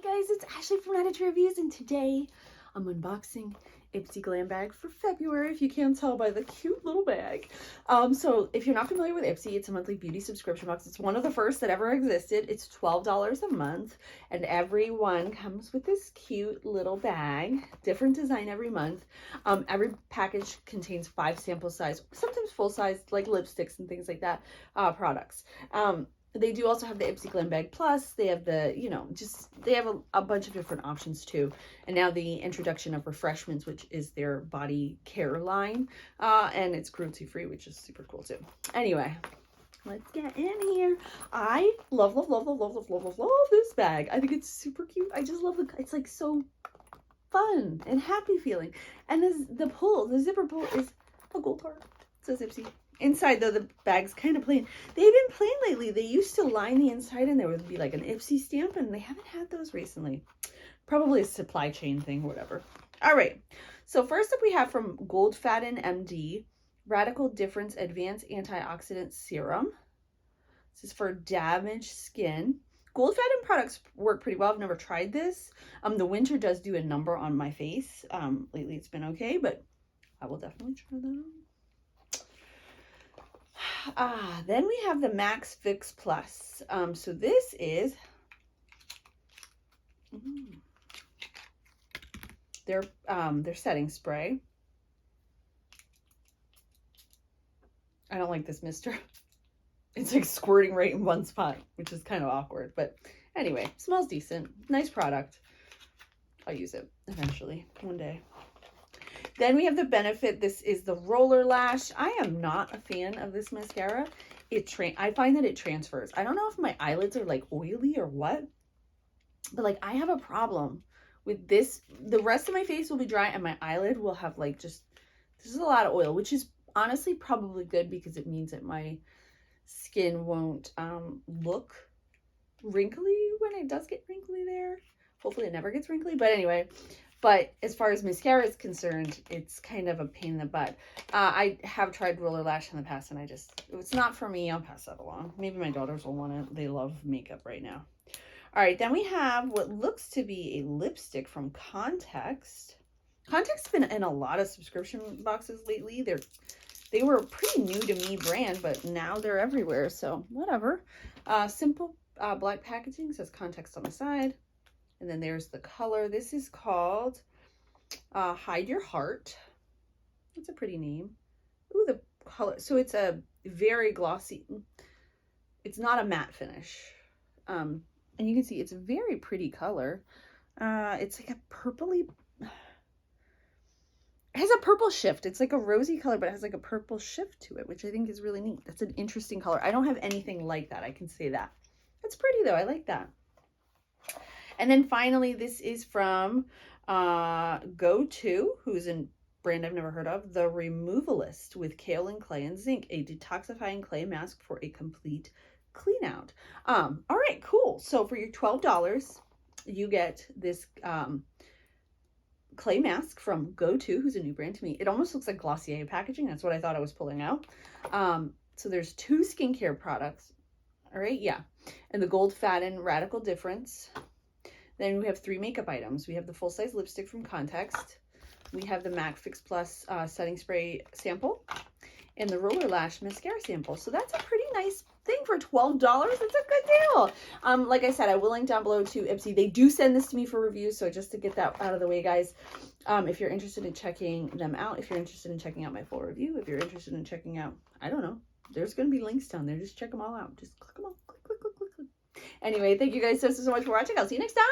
guys, it's Ashley from Out Ipsy Reviews, and today I'm unboxing Ipsy Glam bag for February, if you can't tell by the cute little bag. So if you're not familiar with Ipsy, it's a monthly beauty subscription box. It's one of the first that ever existed. It's $12 a month, and every one comes with this cute little bag, different design every month. Every package contains 5 sample size, sometimes full size, like lipsticks and things like that, products. They do also have the Ipsy Glam Bag Plus. They have the, they have a bunch of different options too. And now the introduction of Refreshments, which is their body care line. And it's cruelty free, which is super cool too. Anyway, let's get in here. I love this bag. I think it's super cute. I just love it's like so fun and happy feeling. And the zipper pull is a gold heart. It says Ipsy. Inside, though, the bag's kind of plain. They've been plain lately. They used to line the inside and there would be like an Ipsy stamp, and they haven't had those recently. Probably a supply chain thing or whatever. All right. So first up, we have from Goldfaden MD, Radical Difference Advanced Antioxidant Serum. This is for damaged skin. Goldfaden products work pretty well. I've never tried this. The winter does do a number on my face. Lately, it's been okay, but I will definitely try that out. Then we have the Max Fix Plus. So this is their setting spray. I don't like this mister. It's like squirting right in one spot, which is kind of awkward. But anyway, smells decent. Nice product. I'll use it eventually, one day. Then we have the Benefit. This is the Roller Lash. I am not a fan of this mascara. I find that it transfers. I don't know if my eyelids are like oily or what, but like I have a problem with this. The rest of my face will be dry and my eyelid will have like this is a lot of oil, which is honestly probably good because it means that my skin won't look wrinkly when it does get wrinkly there. Hopefully it never gets wrinkly, but anyway. But as far as mascara is concerned, it's kind of a pain in the butt. I have tried Roller Lash in the past, and it's not for me. I'll pass that along. Maybe my daughters will want it. They love makeup right now. All right, then we have what looks to be a lipstick from Context. Context's been in a lot of subscription boxes lately. They were a pretty new to me brand, but now they're everywhere, so whatever. Simple black packaging, says Context on the side. And then there's the color. This is called Hide Your Heart. That's a pretty name. Ooh, the color. So it's a very glossy. It's not a matte finish. And you can see it's a very pretty color. It's like a purpley. It has a purple shift. It's like a rosy color, but it has like a purple shift to it, which I think is really neat. That's an interesting color. I don't have anything like that. I can say that. That's pretty though. I like that. And then finally, this is from Go-To, who's a brand I've never heard of, the Removalist with Kale and Clay and Zinc, a detoxifying clay mask for a complete clean out. All right, cool. So for your $12, you get this clay mask from Go-To, who's a new brand to me. It almost looks like Glossier packaging. That's what I thought I was pulling out. So there's 2 skincare products. All right, yeah. And the Goldfaden Radical Difference. Then we have 3 makeup items. We have the full-size lipstick from Context. We have the MAC Fix Plus setting spray sample. And the Roller Lash mascara sample. So that's a pretty nice thing for $12. That's a good deal. Like I said, I will link down below to Ipsy. They do send this to me for review. So just to get that out of the way, guys, if you're interested in checking them out, if you're interested in checking out my full review, if you're interested in checking out, I don't know, there's going to be links down there. Just check them all out. Just click them all. Click, click, click, click, click. Anyway, thank you guys so much for watching. I'll see you next time.